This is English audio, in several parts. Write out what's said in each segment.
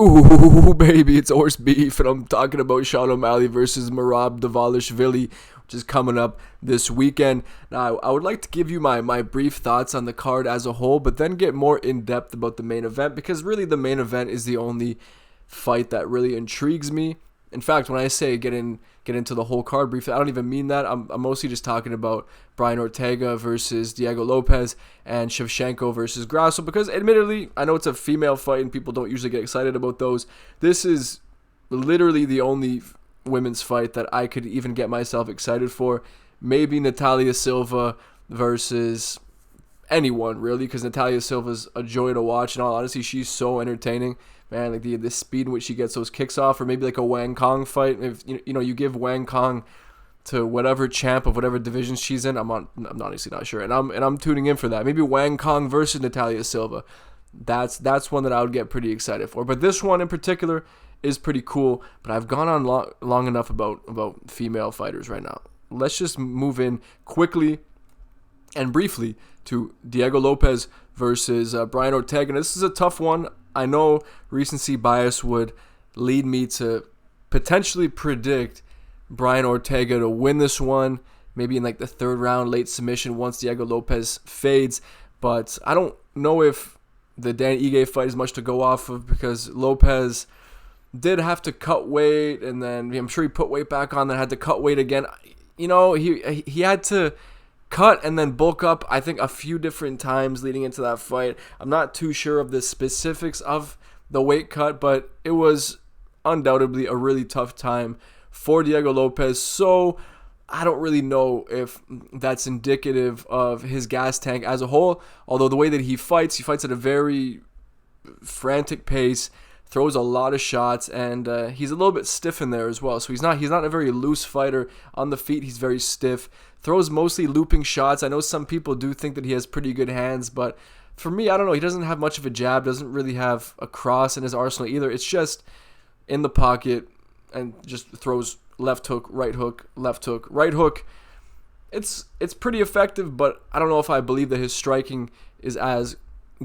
Ooh, baby, it's horse beef, and I'm talking about Sean O'Malley versus Merab Dvalishvili, which is coming up this weekend. Now, I would like to give you my brief thoughts on the card as a whole, but then get more in-depth about the main event, because really the main event is the only fight that really intrigues me. In fact, when I say get into the whole card briefly, I don't even mean that. I'm mostly just talking about Brian Ortega versus Diego Lopez and Shevchenko versus Grasso, because admittedly, I know it's a female fight and people don't usually get excited about those. This is literally the only women's fight that I could even get myself excited for. Maybe Natalia Silva versus anyone, really, because Natalia Silva's a joy to watch. In all honesty, she's so entertaining. Man, like the speed in which she gets those kicks off, or maybe like a Wang Kong fight. If you give Wang Kong to whatever champ of whatever division she's in, I'm honestly not sure, and I'm tuning in for that. Maybe Wang Kong versus Natalia Silva. That's one that I would get pretty excited for. But this one in particular is pretty cool. But I've gone on long enough about female fighters right now. Let's just move in quickly and briefly to Diego Lopez versus Brian Ortega. And this is a tough one. I know recency bias would lead me to potentially predict Brian Ortega to win this one, maybe in like the third round, late submission once Diego Lopez fades. But I don't know if the Dan Ige fight is much to go off of, because Lopez did have to cut weight, and then I'm sure he put weight back on, then had to cut weight again. He had to cut and then bulk up, I think, a few different times leading into that fight. I'm not too sure of the specifics of the weight cut, but it was undoubtedly a really tough time for Diego Lopez. So I don't really know if that's indicative of his gas tank as a whole, although the way that he fights at a very frantic pace, throws a lot of shots, and he's a little bit stiff in there as well. So he's not a very loose fighter on the feet. He's very stiff. Throws mostly looping shots. I know some people do think that he has pretty good hands, but for me, I don't know. He doesn't have much of a jab. Doesn't really have a cross in his arsenal either. It's just in the pocket and just throws left hook, right hook, left hook, right hook. It's pretty effective, but I don't know if I believe that his striking is as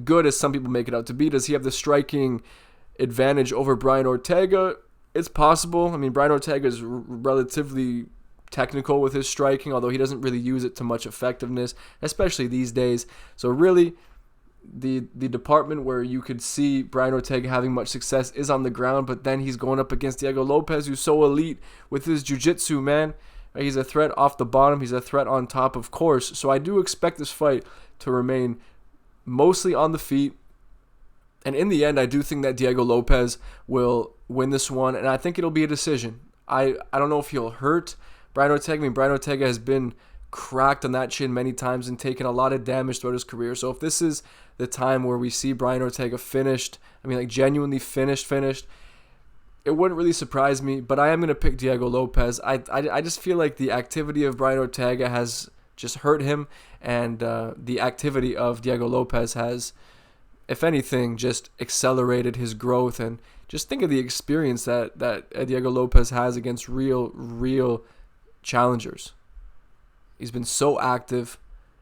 good as some people make it out to be. Does he have the striking advantage over Brian Ortega? It's possible. I mean, Brian Ortega is relatively technical with his striking, although he doesn't really use it to much effectiveness, especially these days. So really, the department where you could see Brian Ortega having much success is on the ground, but then he's going up against Diego Lopez, who's so elite with his jiu-jitsu, man. He's a threat off the bottom. He's a threat on top, of course. So I do expect this fight to remain mostly on the feet. And in the end, I do think that Diego Lopez will win this one, and I think it'll be a decision. I don't know if he'll hurt Brian Ortega. I mean, Brian Ortega has been cracked on that chin many times and taken a lot of damage throughout his career. So if this is the time where we see Brian Ortega finished, I mean, like genuinely finished, it wouldn't really surprise me, but I am going to pick Diego Lopez. I just feel like the activity of Brian Ortega has just hurt him, and the activity of Diego Lopez has, if anything, just accelerated his growth. And just think of the experience that Diego Lopez has against real challengers. He's been so active,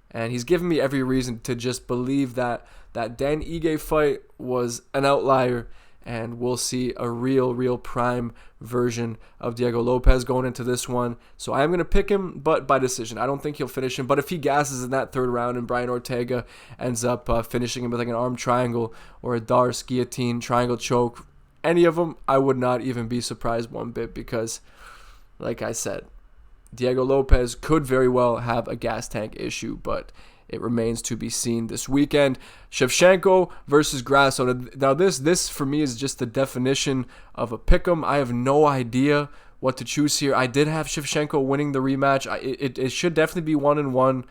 and he's given me every reason to just believe that Dan Ige fight was an outlier, and we'll see a real prime version of Diego Lopez going into this one. So I am going to pick him, but by decision. I don't think he'll finish him, but if he gasses in that third round and Brian Ortega ends up finishing him with like an arm triangle or a Darce guillotine triangle choke, any of them, I would not even be surprised one bit, because, like I said, Diego Lopez could very well have a gas tank issue, but it remains to be seen this weekend. Shevchenko versus Grasso. Now this for me is just the definition of a pick'em. I have no idea what to choose here. I did have Shevchenko winning the rematch. It should definitely be 1-1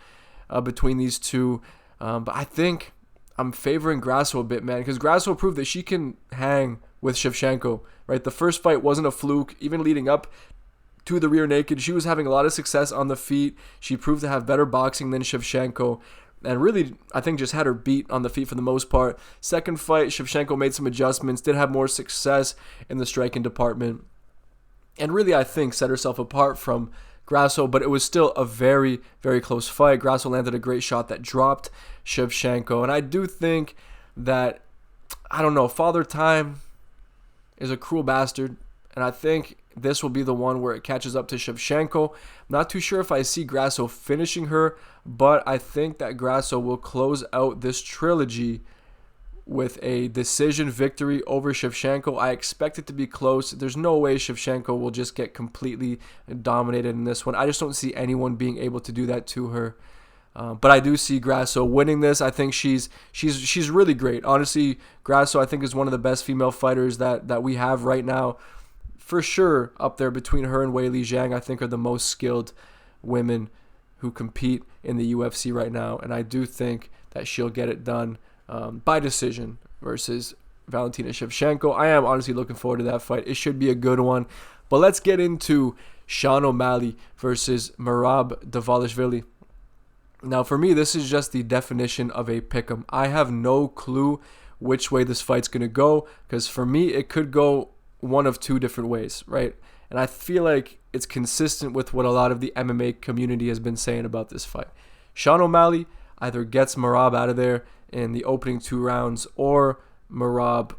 between these two. But I think I'm favoring Grasso a bit, man, because Grasso proved that she can hang with Shevchenko, right? The first fight wasn't a fluke. Even leading up to the rear naked, she was having a lot of success on the feet. She proved to have better boxing than Shevchenko, and really, I think, just had her beat on the feet for the most part. Second fight, Shevchenko made some adjustments, did have more success in the striking department, and really, I think, set herself apart from Grasso, but it was still a very close fight. Grasso landed a great shot that dropped Shevchenko, and I do think that, I don't know, Father Time is a cruel bastard, and I think this will be the one where it catches up to Shevchenko. I'm not too sure if I see Grasso finishing her, but I think that Grasso will close out this trilogy with a decision victory over Shevchenko. I expect it to be close. There's no way Shevchenko will just get completely dominated in this one. I just don't see anyone being able to do that to her. But I do see Grasso winning this. I think she's really great. Honestly, Grasso I think is one of the best female fighters that we have right now. For sure, up there between her and Weili Zhang, I think are the most skilled women who compete in the UFC right now. And I do think that she'll get it done by decision versus Valentina Shevchenko. I am honestly looking forward to that fight. It should be a good one. But let's get into Sean O'Malley versus Merab Dvalishvili. Now, for me, this is just the definition of a pick'em. I have no clue which way this fight's going to go, because for me, it could go one of two different ways, right? And I feel like it's consistent with what a lot of the MMA community has been saying about this fight. Sean O'Malley either gets Merab out of there in the opening 2 rounds, or Merab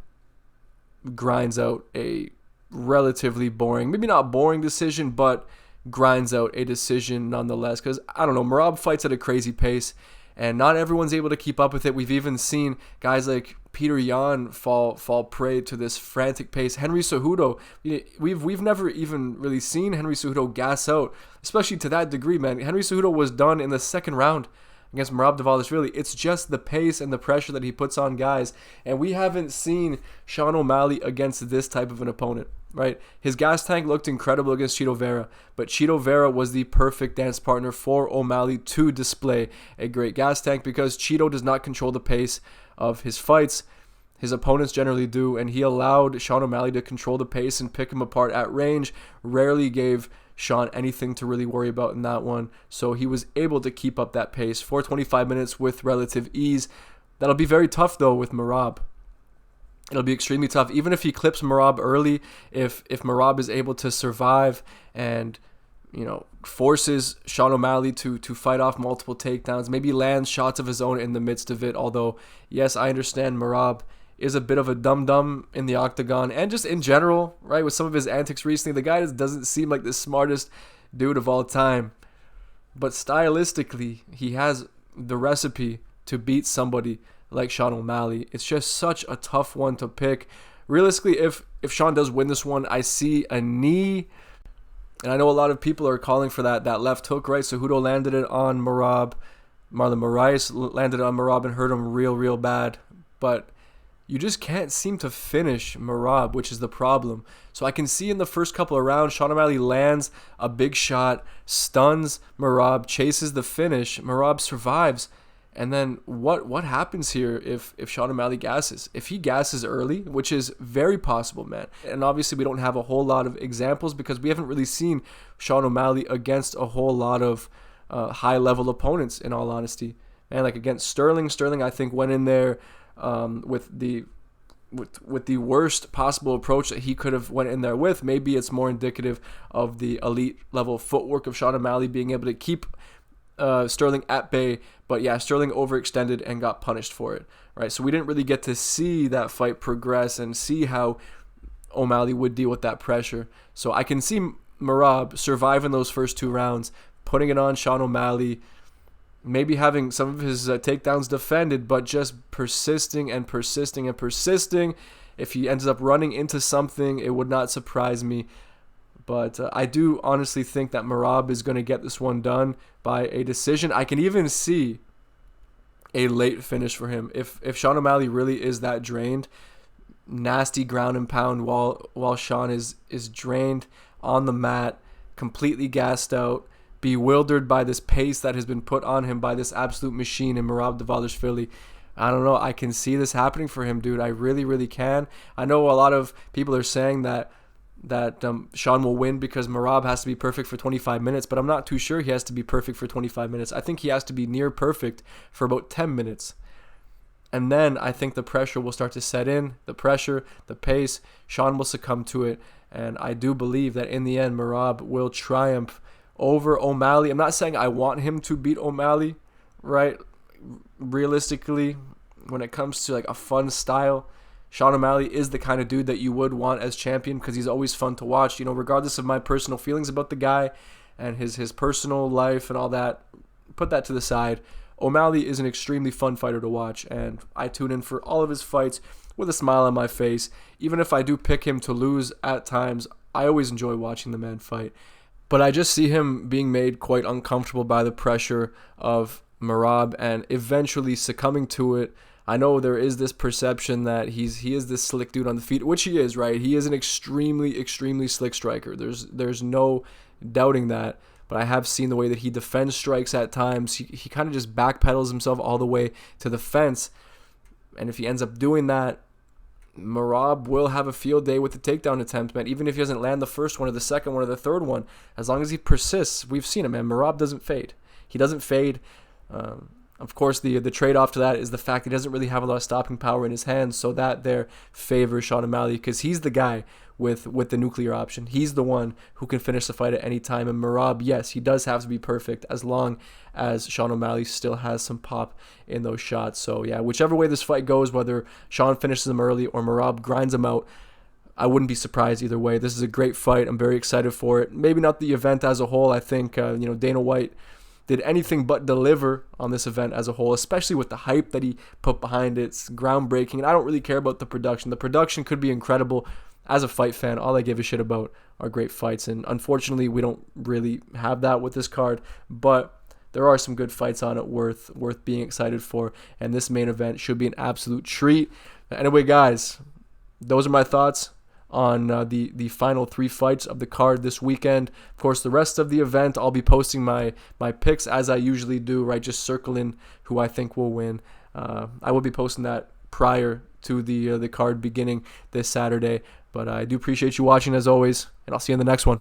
grinds out a relatively boring, maybe not boring decision, but grinds out a decision nonetheless. Because, I don't know, Merab fights at a crazy pace, and not everyone's able to keep up with it. We've even seen guys like Peter Yan fall prey to this frantic pace. Henry Cejudo, we've never even really seen Henry Cejudo gas out, especially to that degree, man. Henry Cejudo was done in the 2nd round against Merab Dvalishvili. It's just the pace and the pressure that he puts on guys, and we haven't seen Sean O'Malley against this type of an opponent, right? His gas tank looked incredible against Chito Vera, but Chito Vera was the perfect dance partner for O'Malley to display a great gas tank, because Chito does not control the pace of his fights. His opponents generally do, and he allowed Sean O'Malley to control the pace and pick him apart at range. Rarely gave Sean anything to really worry about in that one, so he was able to keep up that pace for 25 minutes with relative ease. That'll be very tough, though, with Merab. It'll be extremely tough. Even if he clips Merab early, if Merab is able to survive and, forces Sean O'Malley to fight off multiple takedowns, maybe lands shots of his own in the midst of it. Although, yes, I understand Merab is a bit of a dum-dum in the octagon, and just in general, right, with some of his antics recently. The guy just doesn't seem like the smartest dude of all time. But stylistically, he has the recipe to beat somebody like Sean O'Malley. It's just such a tough one to pick. Realistically, if Sean does win this one, I see a knee. And I know a lot of people are calling for that left hook, right? Cejudo landed it on Merab. Marlon Moraes landed it on Merab and hurt him real bad. But you just can't seem to finish Merab, which is the problem. So I can see in the first couple of rounds, Sean O'Malley lands a big shot, stuns Merab, chases the finish. Merab survives. And then what happens here if Sean O'Malley gasses? If he gasses early, which is very possible, man. And obviously we don't have a whole lot of examples because we haven't really seen Sean O'Malley against a whole lot of high-level opponents, in all honesty. And like against Sterling I think went in there with the worst possible approach that he could have went in there with. Maybe it's more indicative of the elite level footwork of Sean O'Malley being able to keep Sterling at bay. But yeah, Sterling overextended and got punished for it, right? So we didn't really get to see that fight progress and see how O'Malley would deal with that pressure. So I can see Merab surviving those first 2 rounds, putting it on Sean O'Malley, maybe having some of his takedowns defended, but just persisting. If he ends up running into something, it would not surprise me. But I do honestly think that Merab is going to get this one done by a decision. I can even see a late finish for him. If Sean O'Malley really is that drained, nasty ground and pound while Sean is drained on the mat, completely gassed out, bewildered by this pace that has been put on him by this absolute machine in Merab Dvalishvili. I don't know. I can see this happening for him, dude. I really can. I know a lot of people are saying that Sean will win because Merab has to be perfect for 25 minutes, but I'm not too sure he has to be perfect for 25 minutes. I think he has to be near perfect for about 10 minutes. And then I think the pressure will start to set in, the pressure, the pace. Sean will succumb to it, and I do believe that in the end, Merab will triumph over O'Malley. I'm not saying I want him to beat O'Malley, right? Realistically, when it comes to like a fun style, Sean O'Malley is the kind of dude that you would want as champion because he's always fun to watch. Regardless of my personal feelings about the guy and his personal life and all that, put that to the side. O'Malley is an extremely fun fighter to watch, and I tune in for all of his fights with a smile on my face. Even if I do pick him to lose at times, I always enjoy watching the man fight. But I just see him being made quite uncomfortable by the pressure of Merab and eventually succumbing to it. I know there is this perception that he is this slick dude on the feet, which he is, right? He is an extremely, extremely slick striker. There's no doubting that. But I have seen the way that he defends strikes at times. He kind of just backpedals himself all the way to the fence. And if he ends up doing that, Merab will have a field day with the takedown attempt, man. Even if he doesn't land the first one or the second one or the third one, as long as he persists, we've seen him, man. Merab doesn't fade. He doesn't fade. Of course, the trade-off to that is the fact he doesn't really have a lot of stopping power in his hands, so that there favors Sean O'Malley because he's the guy with the nuclear option. He's the one who can finish the fight at any time. And Merab, yes, he does have to be perfect as long as Sean O'Malley still has some pop in those shots. So, yeah, whichever way this fight goes, whether Sean finishes him early or Merab grinds him out, I wouldn't be surprised either way. This is a great fight. I'm very excited for it. Maybe not the event as a whole. I think, Dana White did anything but deliver on this event as a whole, especially with the hype that he put behind it. It's groundbreaking, and I don't really care about the production. The production could be incredible. As a fight fan, all I give a shit about are great fights, and unfortunately, we don't really have that with this card, but there are some good fights on it worth being excited for, and this main event should be an absolute treat. Anyway, guys, those are my thoughts on the final 3 fights of the card this weekend. Of course, the rest of the event, I'll be posting my picks as I usually do, right? Just circling who I think will win. I will be posting that prior to the card beginning this Saturday. But I do appreciate you watching as always, and I'll see you in the next one.